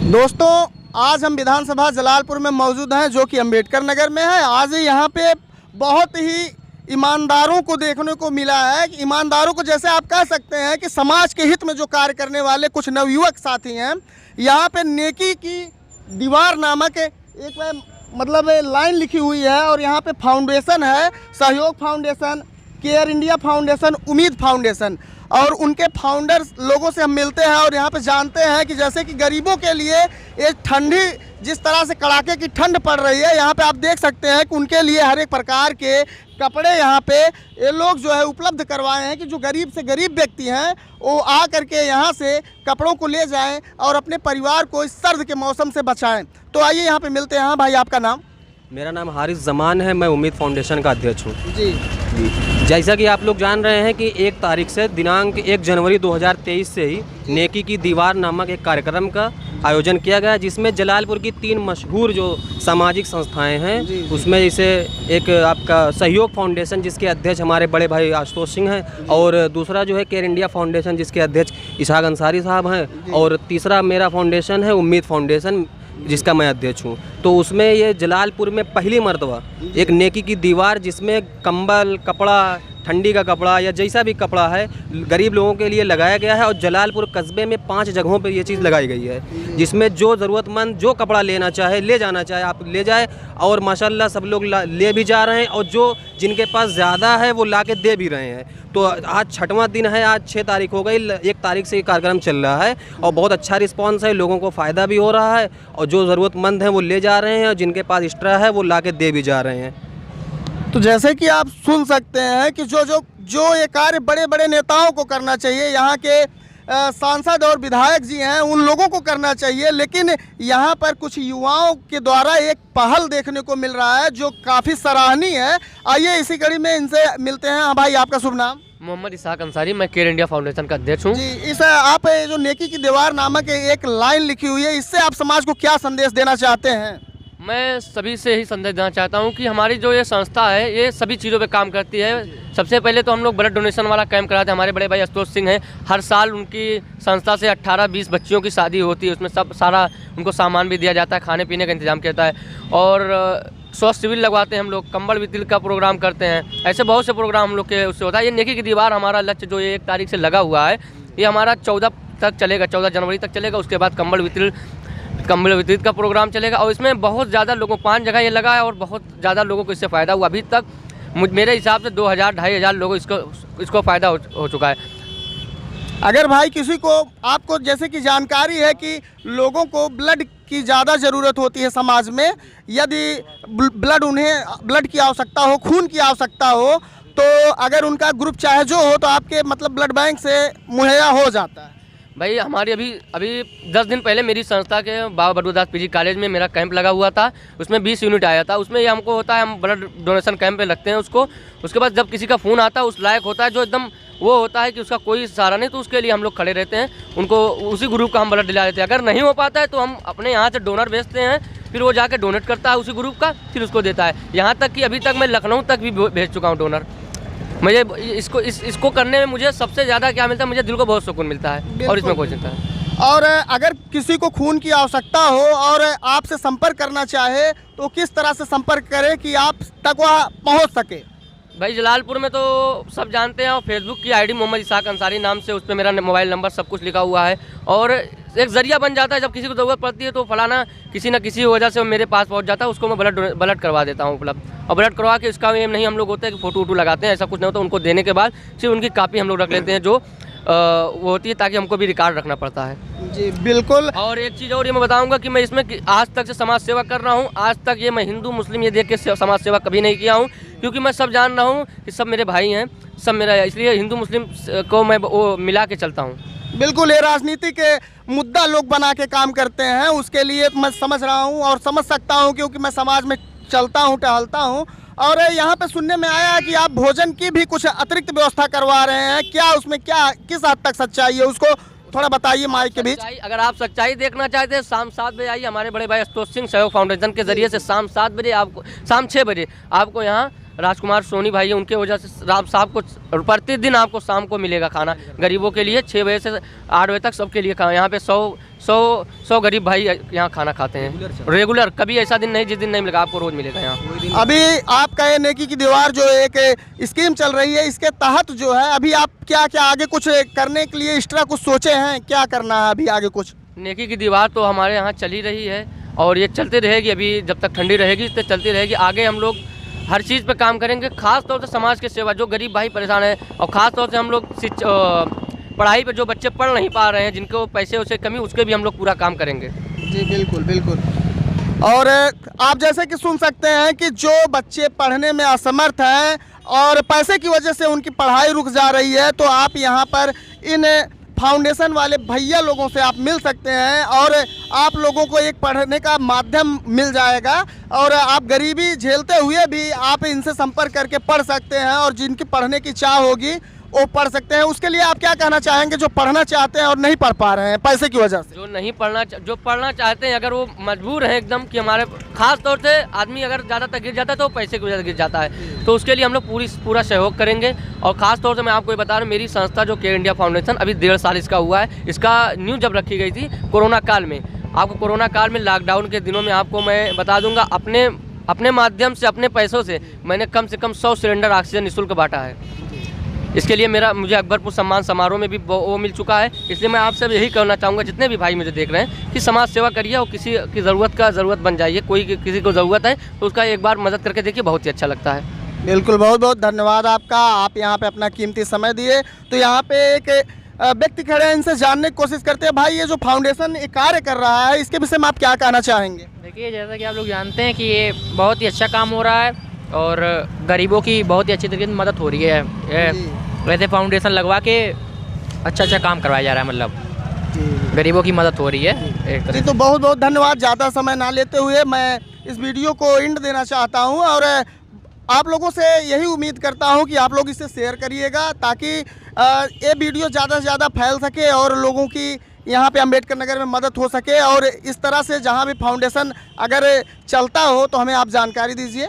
दोस्तों, आज हम विधानसभा जलालपुर में मौजूद हैं जो कि अंबेडकर नगर में है। आज यहाँ पे बहुत ही ईमानदारों को देखने को मिला है। ईमानदारों को जैसे आप कह सकते हैं कि समाज के हित में जो कार्य करने वाले कुछ नवयुवक साथी हैं। यहाँ पे नेकी की दीवार नामक एक मतलब लाइन लिखी हुई है और यहाँ पे फाउंडेशन है, सहयोग फाउंडेशन, केयर इंडिया फाउंडेशन, उम्मीद फाउंडेशन, और उनके फाउंडर्स लोगों से हम मिलते हैं और यहाँ पे जानते हैं कि जैसे कि गरीबों के लिए ये ठंडी जिस तरह से कड़ाके की ठंड पड़ रही है, यहाँ पे आप देख सकते हैं कि उनके लिए हर एक प्रकार के कपड़े यहाँ पे ये लोग जो है उपलब्ध करवाए हैं कि जो गरीब से गरीब व्यक्ति हैं वो आ करके यहाँ से कपड़ों को ले जाएं और अपने परिवार को इस सर्द के मौसम से बचाएं। तो आइए यहाँ पे मिलते हैं। हाँ भाई, आपका नाम? मेरा नाम हारिस जमान है, मैं उम्मीद फाउंडेशन का अध्यक्ष हूँ। जी। जैसा कि आप लोग जान रहे हैं कि 1 तारीख से दिनांक 1 जनवरी 2023 से ही नेकी की दीवार नामक एक कार्यक्रम का आयोजन किया गया, जिसमें जलालपुर की 3 मशहूर जो सामाजिक संस्थाएं हैं उसमें जैसे एक आपका सहयोग फाउंडेशन जिसके अध्यक्ष हमारे बड़े भाई आशुतोष सिंह हैं, और दूसरा जो है केयर इंडिया फाउंडेशन जिसके अध्यक्ष इसहाक अंसारी साहब हैं, और तीसरा मेरा फाउंडेशन है उम्मीद फाउंडेशन जिसका मैं अध्यक्ष हूँ। तो उसमें ये जलालपुर में पहली मर्तबा एक नेकी की दीवार जिसमें कंबल, कपड़ा, ठंडी का कपड़ा या जैसा भी कपड़ा है गरीब लोगों के लिए लगाया गया है। और जलालपुर कस्बे में 5 जगहों पर ये चीज़ लगाई गई है, जिसमें जो ज़रूरतमंद जो कपड़ा लेना चाहे, ले जाना चाहे आप ले जाए, और माशाल्लाह सब लोग ले भी जा रहे हैं, और जो जिनके पास ज़्यादा है वो ला के दे भी रहे हैं। तो आज 6वां दिन है, आज 6 तारीख हो गई, 1 तारीख से ये कार्यक्रम चल रहा है और बहुत अच्छा रिस्पांस है, लोगों को फ़ायदा भी हो रहा है, और जो ज़रूरतमंद हैं वो ले जा रहे हैं, और जिनके पास एक्स्ट्रा है वो ला के दे भी जा रहे हैं। तो जैसे कि आप सुन सकते हैं कि जो ये कार्य बड़े बड़े नेताओं को करना चाहिए, यहाँ के सांसद और विधायक जी हैं उन लोगों को करना चाहिए, लेकिन यहाँ पर कुछ युवाओं के द्वारा एक पहल देखने को मिल रहा है जो काफ़ी सराहनीय है। आइए इसी कड़ी में इनसे मिलते हैं। हाँ भाई, आपका शुभ नाम? मोहम्मद इसहाक अंसारी, मैं केयर इंडिया फाउंडेशन का अध्यक्ष हूँ। जी, आप जो नेकी की दीवार नामक एक लाइन लिखी हुई है, इससे आप समाज को क्या संदेश देना चाहते हैं? मैं सभी से ही संदेश देना चाहता हूं कि हमारी जो ये संस्था है ये सभी चीज़ों पे काम करती है। सबसे पहले तो हम लोग ब्लड डोनेशन वाला कैंप कराते हैं। हमारे बड़े भाई आशुतोष सिंह हैं, हर साल उनकी संस्था से 18-20 बच्चियों की शादी होती है, उसमें सब सारा उनको सामान भी दिया जाता है, खाने पीने का इंतजाम किया जाता है, और स्वास्थ्य शिविर लगवाते हैं हम लोग, कंबल वितरण का प्रोग्राम करते हैं। ऐसे बहुत से प्रोग्राम हम लोग के उससे होता है। ये नेकी की दीवार हमारा लक्ष्य जो ये 1 तारीख से लगा हुआ है, ये हमारा 14 तक चलेगा, 14 जनवरी तक चलेगा। उसके बाद कंबल वितरित का प्रोग्राम चलेगा, और इसमें बहुत ज़्यादा लोगों 5 जगह ये लगा है और बहुत ज़्यादा लोगों को इससे फ़ायदा हुआ। अभी तक मेरे हिसाब से 2000-2500 लोगों इसको फ़ायदा हो चुका है। अगर भाई किसी को आपको जैसे कि जानकारी है कि लोगों को ब्लड की ज़्यादा ज़रूरत होती है समाज में, यदि उन्हें ब्लड की आवश्यकता हो, खून की आवश्यकता हो, तो अगर उनका ग्रुप चाहे जो हो तो आपके मतलब ब्लड बैंक से मुहैया हो जाता है। भाई हमारी अभी 10 दिन पहले मेरी संस्था के बाबा बड़ुदास पीजी कॉलेज में मेरा कैंप लगा हुआ था, उसमें 20 यूनिट आया था। उसमें ये हमको होता है, हम ब्लड डोनेशन कैंप पे लगते हैं उसको। उसके बाद जब किसी का फ़ोन आता है उस लायक होता है, जो एकदम वो होता है कि उसका कोई सहारा नहीं, तो उसके लिए हम लोग खड़े रहते हैं, उनको उसी ग्रुप का हम ब्लड दिला देते हैं। अगर नहीं हो पाता है तो हम अपने यहाँ से डोनर भेजते हैं, फिर वो जाके डोनेट करता है उसी ग्रुप का, फिर उसको देता है। यहाँ तक कि अभी तक मैं लखनऊ तक भी भेज चुका हूँ डोनर। मुझे इसको करने में मुझे सबसे ज़्यादा क्या मिलता है, मुझे दिल को बहुत सुकून मिलता है, और इसमें कोई चिंता है। और अगर किसी को खून की आवश्यकता हो और आपसे संपर्क करना चाहे तो किस तरह से संपर्क करें कि आप तक वह पहुंच सके? भाई जलालपुर में तो सब जानते हैं, और फेसबुक की आईडी मोहम्मद इसहाक अंसारी नाम से, उस पर मेरा मोबाइल नंबर सब कुछ लिखा हुआ है, और एक ज़रिया बन जाता है। जब किसी को ज़रूरत पड़ती है तो फलाना किसी न किसी वजह से मेरे पास पहुंच जाता है, उसको मैं ब्लड करवा देता हूँ उपलब्ध। और ब्लड करवा के इसका एम नहीं हम लोग होते हैं कि फ़ोटो लगाते हैं, ऐसा कुछ नहीं होता। उनको देने के बाद सिर्फ उनकी कापी हम लोग रख लेते हैं जो वो होती है, ताकि हमको भी रिकॉर्ड रखना पड़ता है। जी बिल्कुल। और एक चीज़ और ये मैं बताऊंगा कि मैं इसमें आज तक से समाज सेवा कर रहा हूँ। आज तक ये मैं हिंदू मुस्लिम ये देख के समाज सेवा कभी नहीं किया हूँ, क्योंकि मैं सब जान रहा हूँ कि सब मेरे भाई हैं, सब मेरा, इसलिए हिंदू मुस्लिम को मैं वो मिला के चलता हूँ। बिल्कुल, ये राजनीति के मुद्दा लोग बना के काम करते हैं, उसके लिए मैं समझ रहा हूँ और समझ सकता हूँ, क्योंकि मैं समाज में चलता हूँ, टहलता हूँ। और यहाँ पे सुनने में आया कि आप भोजन की भी कुछ अतिरिक्त व्यवस्था करवा रहे हैं, क्या उसमें क्या किस हद तक सच्चाई है, उसको थोड़ा बताइए माइक के बीच। अगर आप सच्चाई देखना चाहते हैं, शाम 7 बजे आइए। हमारे बड़े भाई आशुतोष सिंह सहयोग फाउंडेशन के जरिए से शाम 7 बजे आपको, शाम 6 बजे आपको यहाँ राजकुमार सोनी भाई है, उनके वजह से राम साहब को प्रतिदिन आपको शाम को मिलेगा खाना गरीबों के लिए। 6 बजे से 8 बजे तक सबके लिए खाना। यहाँ पे 100 100 गरीब भाई यहाँ खाना खाते हैं रेगुलर। कभी ऐसा दिन नहीं जिस दिन नहीं मिलेगा, आपको रोज़ मिलेगा यहाँ। अभी आपका ये नेकी की दीवार जो एक स्कीम चल रही है, इसके तहत जो है अभी आप क्या क्या आगे कुछ करने के लिए एक्स्ट्रा कुछ सोचे हैं? क्या करना है अभी आगे कुछ? नेकी की दीवार तो हमारे यहाँ चल ही रही है और ये चलती रहेगी। अभी जब तक ठंडी रहेगी तो चलती रहेगी। आगे हम लोग हर चीज़ पे काम करेंगे, खास तौर से समाज की सेवा। जो गरीब भाई परेशान है और ख़ास तौर से हम लोग पढ़ाई पे जो बच्चे पढ़ नहीं पा रहे हैं, जिनको पैसे उसे कमी, उसके भी हम लोग पूरा काम करेंगे। जी बिल्कुल बिल्कुल। और आप जैसे कि सुन सकते हैं कि जो बच्चे पढ़ने में असमर्थ हैं और पैसे की वजह से उनकी पढ़ाई रुक जा रही है, तो आप यहाँ पर इन फाउंडेशन वाले भैया लोगों से आप मिल सकते हैं और आप लोगों को एक पढ़ने का माध्यम मिल जाएगा और आप गरीबी झेलते हुए भी आप इनसे संपर्क करके पढ़ सकते हैं और जिनकी पढ़ने की चाह होगी वो पढ़ सकते हैं। उसके लिए आप क्या कहना चाहेंगे जो पढ़ना चाहते हैं और नहीं पढ़ पा रहे हैं पैसे की वजह से? जो पढ़ना चाहते हैं, अगर वो मजबूर हैं एकदम कि हमारे, खास तौर से आदमी अगर ज़्यादा तक गिर जाता है तो पैसे की वजह से गिर जाता है, तो उसके लिए हम लोग पूरा सहयोग करेंगे। और ख़ास तौर से मैं आपको ये बता रहा हूँ, मेरी संस्था जो केयर इंडिया फाउंडेशन अभी 1.5 साल इसका हुआ है। इसका न्यू जब रखी गई थी कोरोना काल में, आपको कोरोना काल में लॉकडाउन के दिनों में आपको मैं बता दूँगा, अपने माध्यम से, अपने पैसों से मैंने कम से कम 100 सिलेंडर ऑक्सीजन निःशुल्क बांटा है। इसके लिए मुझे अकबरपुर सम्मान समारोह में भी वो मिल चुका है। इसलिए मैं आपसे यही कहना चाहूँगा, जितने भी भाई मुझे देख रहे हैं, कि समाज सेवा करिए और किसी की ज़रूरत बन जाइए। कोई किसी को ज़रूरत है तो उसका एक बार मदद करके देखिए, बहुत ही अच्छा लगता है। बिल्कुल, बहुत बहुत धन्यवाद आपका। आप यहाँ पे अपना कीमती समय दिए। तो यहाँ पे एक व्यक्ति खड़े हैं, इनसे जानने की कोशिश करते हैं। भाई, ये जो फाउंडेशन कार्य कर रहा है, इसके विषय में आप क्या कहना चाहेंगे? देखिए, जैसा कि आप लोग जानते हैं कि ये बहुत ही अच्छा काम हो रहा है और गरीबों की बहुत ही अच्छी तरीके से मदद हो रही है। वैसे फाउंडेशन लगवा के अच्छा काम करवाया जा रहा है, मतलब गरीबों की मदद हो रही है एक तरह। तो बहुत बहुत धन्यवाद। ज़्यादा समय ना लेते हुए मैं इस वीडियो को एंड देना चाहता हूं और आप लोगों से यही उम्मीद करता हूं कि आप लोग इसे शेयर करिएगा ताकि ये वीडियो ज़्यादा से ज़्यादा फैल सके और लोगों की यहाँ पे अम्बेडकर नगर में मदद हो सके। और इस तरह से जहाँ भी फाउंडेशन अगर चलता हो तो हमें आप जानकारी दीजिए।